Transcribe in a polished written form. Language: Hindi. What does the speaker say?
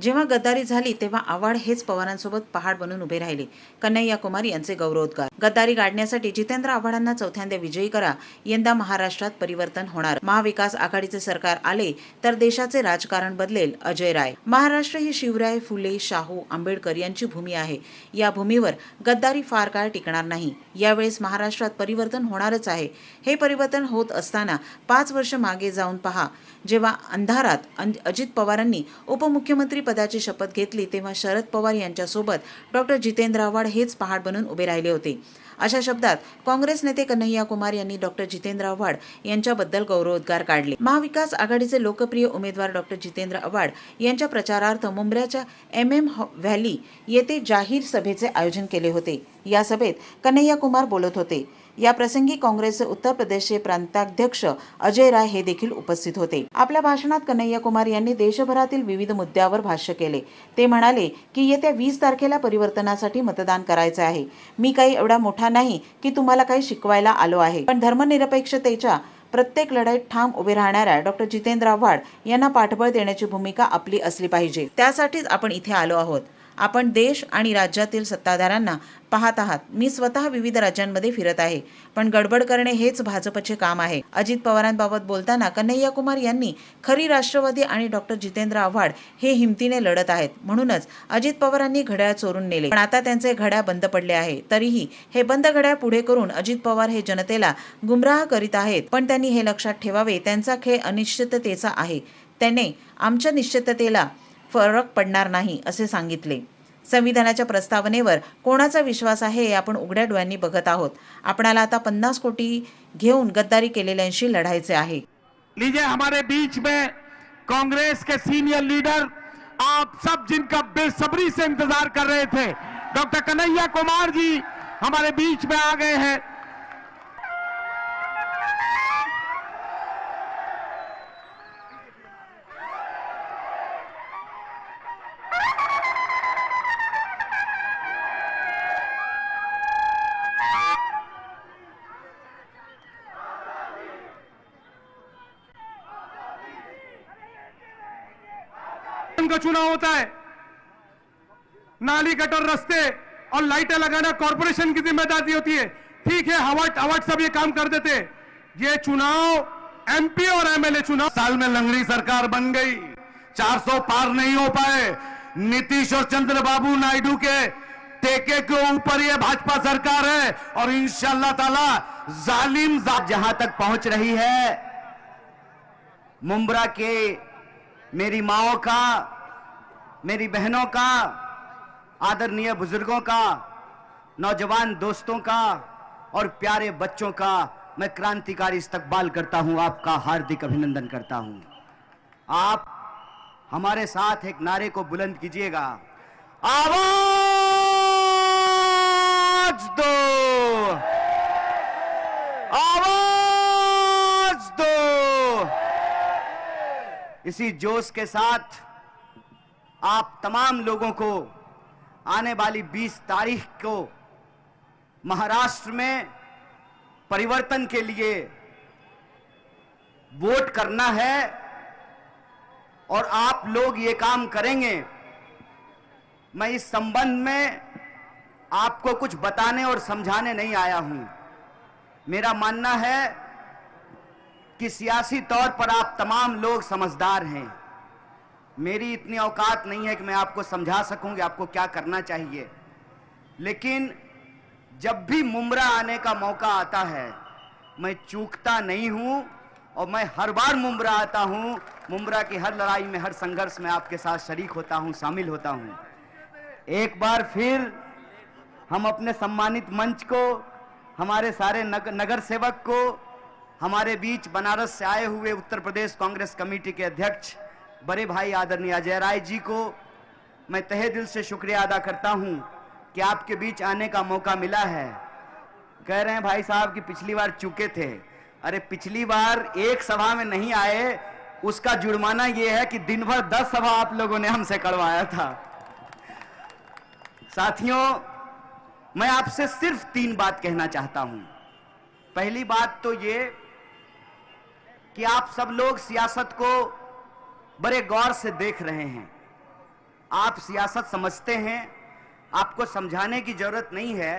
जेव्हा गद्दारी झाली तेव्हा आव्हाड हेच पवारांसोबत पहाड बनून उभे राहिले. कन्हैया कुमार यांचे गौरवोद्गार. गद्दारी गाडण्यासाठी जितेंद्र आव्हाडांना चौथ्यांदा विजयी करा. यंदा महाराष्ट्रात परिवर्तन होणार. महाविकास आघाडीचे सरकार आले तर देशाचे राजकारण बदलेल. अजय राय. महाराष्ट्र ही शिवराय, फुले, शाहू, आंबेडकर यांची भूमी आहे. या भूमीवर गद्दारी फार काळ टिकणार नाही. यावेळेस महाराष्ट्रात परिवर्तन होणारच आहे. हे परिवर्तन होत असताना 5 वर्ष मागे जाऊन पहा. जेव्हा अंधारात अजित पवारांनी उपमुख्यमंत्री पदाची शपथ घेतली तेव्हा शरद पवार यांच्यासोबत डॉक्टर जितेंद्र आव्हाड हेच पहाड बनून उभे राहिले होते. अशा शब्दात काँग्रेस नेते कन्हैया कुमार यांनी डॉक्टर जितेंद्र आव्हाड यांच्याबद्दल गौरवोद्गार काढले. महाविकास आघाडीचे लोकप्रिय उमेदवार डॉक्टर जितेंद्र आव्हाड यांच्या प्रचारार्थ मुंब्र्याच्या MM व्हॅली येथे जाहीर सभेचे आयोजन केले होते. या सभेत कन्हैया कुमार बोलत होते. या प्रसंगी काँग्रेसचे उत्तर प्रदेशचे प्रांताध्यक्ष अजय राय हे देखील उपस्थित होते. आपल्या भाषणात कन्हैया कुमार यांनी देशभरातील विविध मुद्द्यावर भाष्य केले. ते म्हणाले की येत्या 20 तारखेला परिवर्तनासाठी मतदान करायचे आहे. मी काही एवढा मोठा नाही की तुम्हाला काही शिकवायला आलो आहे, पण धर्मनिरपेक्षतेच्या प्रत्येक लढाईत ठाम उभे राहणाऱ्या डॉक्टर जितेंद्र आव्हाड यांना पाठबळ देण्याची भूमिका आपली असली पाहिजे. त्यासाठीच आपण इथे आलो आहोत. आपण देश आणि राज्यातील सत्ताधाऱ्यांना पाहत आहात. मी स्वतः विविध राज्यांमध्ये फिरत आहे, पण गडबड करणे हेच भाजपचे काम आहे. अजित पवारांबाबत बोलताना कन्हैया कुमार यांनी खरी राष्ट्रवादी आणि डॉक्टर जितेंद्र आव्हाड हे हिमतीने लढत आहेत. म्हणूनच अजित पवारांनी घड्याळ चोरून नेले, पण आता त्यांचे घड्याळ बंद पडले आहे. तरीही हे बंद घड्याळ पुढे करून अजित पवार हे जनतेला गुमराह करीत आहेत. पण त्यांनी हे लक्षात ठेवावे, त्यांचा खेळ अनिश्चिततेचा आहे. त्याने आमच्या निश्चिततेला फरक पडणार नाही असे सांगितले. संविधानाच्या प्रस्तावनेवर कोणाचा विश्वास आहे हे आपण उघड्या डोळ्यांनी बघत आहोत. आपणाला आता 50 कोटी घेऊन गद्दारी केलेल्यांशी लढायचे आहे. लीजिए, हमारे बीच में कांग्रेस के सीनियर लीडर, आप सब जिनका बेसब्री से इंतजार कर रहे थे, डॉक्टर कन्हैया कुमार जी हमारे बीच में आ गए हैं। का चुनाव होता है, नाली गटर रास्ते और लाइटें लगाना कॉर्पोरेशन की जिम्मेदारी होती है। ठीक है, हवाट सब ये काम कर देते। ये चुनाव MP और MLA चुनाव, साल में लंगड़ी सरकार बन गई, 400 पार नहीं हो पाए। नीतीश और चंद्रबाबू नायडू के टेके के ऊपर ये भाजपा सरकार है और इंशाअल्लाह ताला जालिम जहां तक पहुंच रही है, मुंब्रा के मेरी माओ का, मेरी बहनों का, आदरणीय बुजुर्गों का, नौजवान दोस्तों का और प्यारे बच्चों का मैं क्रांतिकारी इस्तकबाल करता हूं, आपका हार्दिक अभिनंदन करता हूं। आप हमारे साथ एक नारे को बुलंद कीजिएगा, आवाज दो, आवाज दो। इसी जोश के साथ आप तमाम लोगों को आने वाली 20 तारीख को महाराष्ट्र में परिवर्तन के लिए वोट करना है और आप लोग ये काम करेंगे। मैं इस संबंध में आपको कुछ बताने और समझाने नहीं आया हूं। मेरा मानना है कि सियासी तौर पर आप तमाम लोग समझदार हैं। मेरी इतनी औकात नहीं है कि मैं आपको समझा सकूं कि आपको क्या करना चाहिए, लेकिन जब भी मुंब्रा आने का मौका आता है मैं चूकता नहीं हूं और मैं हर बार मुंब्रा आता हूं। मुंब्रा की हर लड़ाई में, हर संघर्ष में आपके साथ शरीक होता हूं, शामिल होता हूं। एक बार फिर हम अपने सम्मानित मंच को, हमारे सारे नगर सेवक को, हमारे बीच बनारस से आए हुए उत्तर प्रदेश कांग्रेस कमेटी के अध्यक्ष बड़े भाई आदरणीय अजय राय जी को मैं तहे दिल से शुक्रिया अदा करता हूं कि आपके बीच आने का मौका मिला है। कह रहे हैं भाई साहब कि पिछली बार चूके थे। अरे पिछली बार एक सभा में नहीं आए, उसका जुर्माना यह है कि दिन भर 10 सभा आप लोगों ने हमसे करवाया था। साथियों, मैं आपसे सिर्फ 3 बात कहना चाहता हूं। पहली बात तो ये कि आप सब लोग सियासत को बड़े गौर से देख रहे हैं। आप सियासत समझते हैं, आपको समझाने की जरूरत नहीं है।